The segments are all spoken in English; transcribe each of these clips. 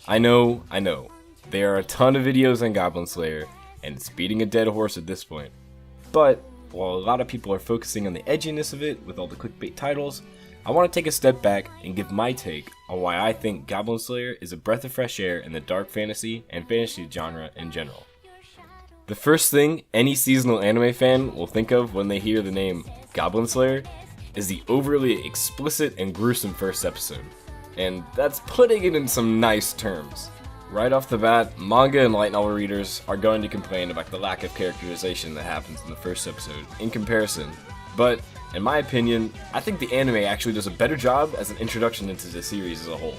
I know. There are a ton of videos on Goblin Slayer, and it's beating a dead horse at this point. But, while a lot of people are focusing on the edginess of it with all the clickbait titles, I want to take a step back and give my take on why I think Goblin Slayer is a breath of fresh air in the dark fantasy and fantasy genre in general. The first thing any seasonal anime fan will think of when they hear the name Goblin Slayer is the overly explicit and gruesome first episode. And that's putting it in some nice terms. Right off the bat, manga and light novel readers are going to complain about the lack of characterization that happens in the first episode in comparison. But, in my opinion, I think the anime actually does a better job as an introduction into the series as a whole.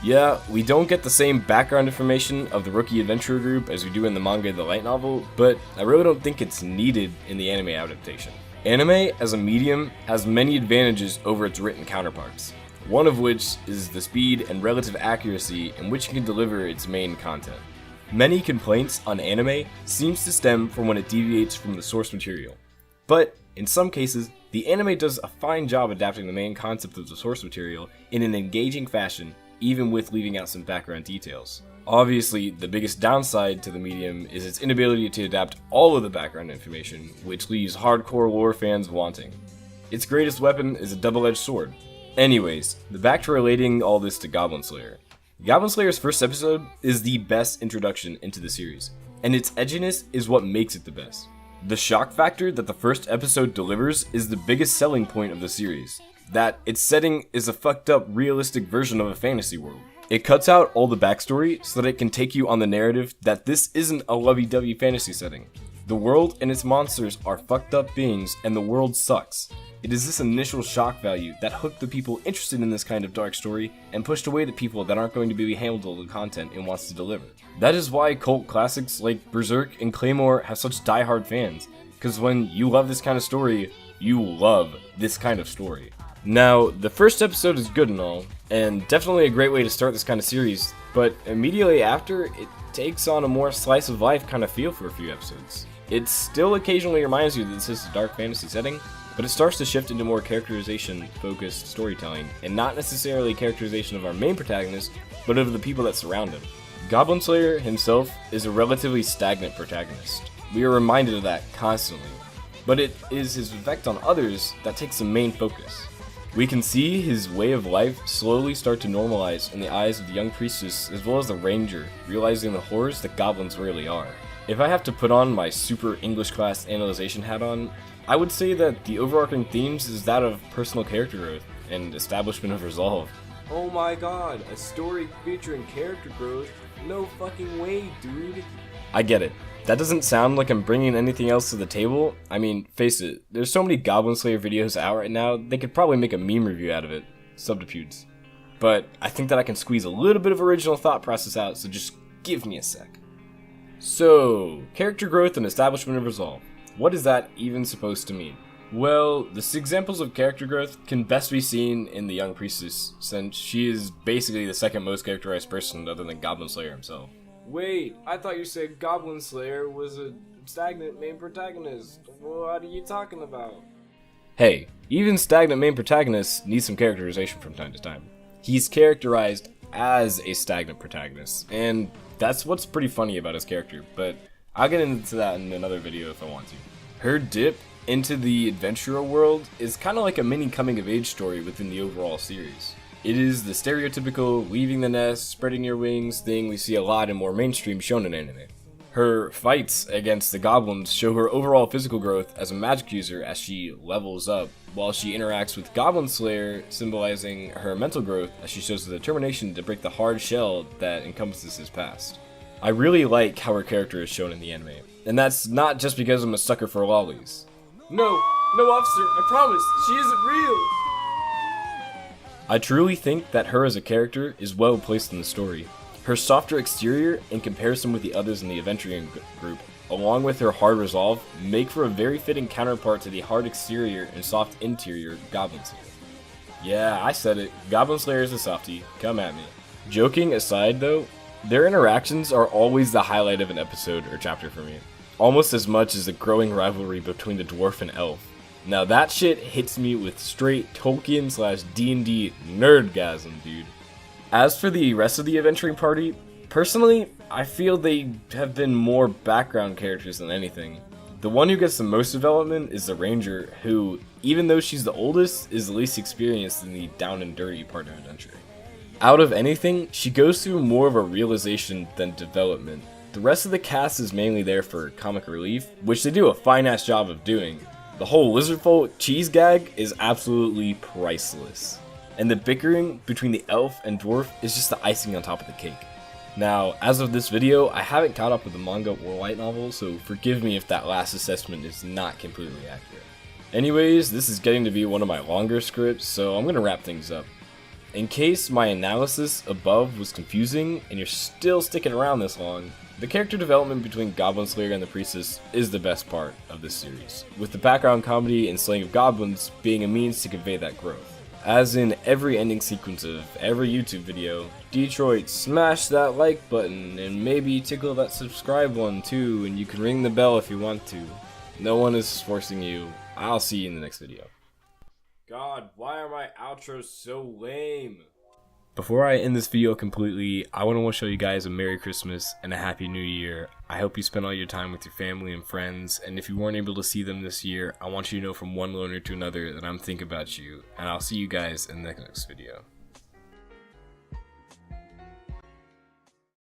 Yeah, we don't get the same background information of the rookie adventurer group as we do in the manga and the light novel, but I really don't think it's needed in the anime adaptation. Anime, as a medium, has many advantages over its written counterparts, one of which is the speed and relative accuracy in which it can deliver its main content. Many complaints on anime seems to stem from when it deviates from the source material, but in some cases, the anime does a fine job adapting the main concept of the source material in an engaging fashion, even with leaving out some background details. Obviously, the biggest downside to the medium is its inability to adapt all of the background information, which leaves hardcore lore fans wanting. Its greatest weapon is a double-edged sword. Anyways, back to relating all this to Goblin Slayer. Goblin Slayer's first episode is the best introduction into the series, and its edginess is what makes it the best. The shock factor that the first episode delivers is the biggest selling point of the series, that its setting is a fucked up realistic version of a fantasy world. It cuts out all the backstory so that it can take you on the narrative that this isn't a lovey-dovey fantasy setting. The world and its monsters are fucked up beings and the world sucks. It is this initial shock value that hooked the people interested in this kind of dark story and pushed away the people that aren't going to be handled the content it wants to deliver. That is why cult classics like Berserk and Claymore have such diehard fans, because when you love this kind of story, you love this kind of story. Now, the first episode is good and all, and definitely a great way to start this kind of series, but immediately after, it takes on a more slice of life kind of feel for a few episodes. It still occasionally reminds you that this is a dark fantasy setting, but it starts to shift into more characterization-focused storytelling, and not necessarily characterization of our main protagonist, but of the people that surround him. Goblin Slayer himself is a relatively stagnant protagonist. We are reminded of that constantly, but it is his effect on others that takes the main focus. We can see his way of life slowly start to normalize in the eyes of the young priestess as well as the ranger, realizing the horrors that goblins really are. If I have to put on my super English class analyzation hat on, I would say that the overarching themes is that of personal character growth and establishment of resolve. Oh my god, a story featuring character growth? No fucking way, dude. I get it. That doesn't sound like I'm bringing anything else to the table. I mean, face it, there's so many Goblin Slayer videos out right now, they could probably make a meme review out of it. Subterfuge. But I think that I can squeeze a little bit of original thought process out, so just give me a sec. So, character growth and establishment of resolve. What is that even supposed to mean? Well, the examples of character growth can best be seen in the young priestess, since she is basically the second most characterized person other than Goblin Slayer himself. Wait, I thought you said Goblin Slayer was a stagnant main protagonist. What are you talking about? Hey, even stagnant main protagonists need some characterization from time to time. He's characterized as a stagnant protagonist, and that's what's pretty funny about his character, but I'll get into that in another video if I want to. Her dip into the adventurer world is kind of like a mini coming-of-age story within the overall series. It is the stereotypical leaving the nest, spreading your wings thing we see a lot in more mainstream shonen anime. Her fights against the goblins show her overall physical growth as a magic user as she levels up, while she interacts with Goblin Slayer, symbolizing her mental growth as she shows the determination to break the hard shell that encompasses his past. I really like how her character is shown in the anime, and that's not just because I'm a sucker for lollies. No, officer, I promise, she isn't real! I truly think that her as a character is well placed in the story. Her softer exterior, in comparison with the others in the adventuring group, along with her hard resolve, make for a very fitting counterpart to the hard exterior and soft interior Goblin Slayer. Yeah, I said it, Goblin Slayer is a softie, come at me. Joking aside though, their interactions are always the highlight of an episode or chapter for me, almost as much as the growing rivalry between the dwarf and elf. Now that shit hits me with straight Tolkien/D&D nerdgasm, dude. As for the rest of the adventuring party, personally, I feel they have been more background characters than anything. The one who gets the most development is the ranger, who, even though she's the oldest, is the least experienced in the down and dirty part of adventuring. Out of anything, she goes through more of a realization than development. The rest of the cast is mainly there for comic relief, which they do a fine ass job of doing. The whole lizardfolk cheese gag is absolutely priceless. And the bickering between the elf and dwarf is just the icing on top of the cake. Now, as of this video, I haven't caught up with the manga or light novel, so forgive me if that last assessment is not completely accurate. Anyways, this is getting to be one of my longer scripts, so I'm going to wrap things up. In case my analysis above was confusing and you're still sticking around this long, the character development between Goblin Slayer and the Priestess is the best part of this series, with the background comedy and slaying of goblins being a means to convey that growth. As in every ending sequence of every YouTube video, Detroit, smash that like button and maybe tickle that subscribe one too, and you can ring the bell if you want to. No one is forcing you. I'll see you in the next video. God, why are my outros so lame? Before I end this video completely, I want to show you guys a Merry Christmas and a Happy New Year. I hope you spent all your time with your family and friends, and if you weren't able to see them this year, I want you to know from one loner to another that I'm thinking about you, and I'll see you guys in the next video.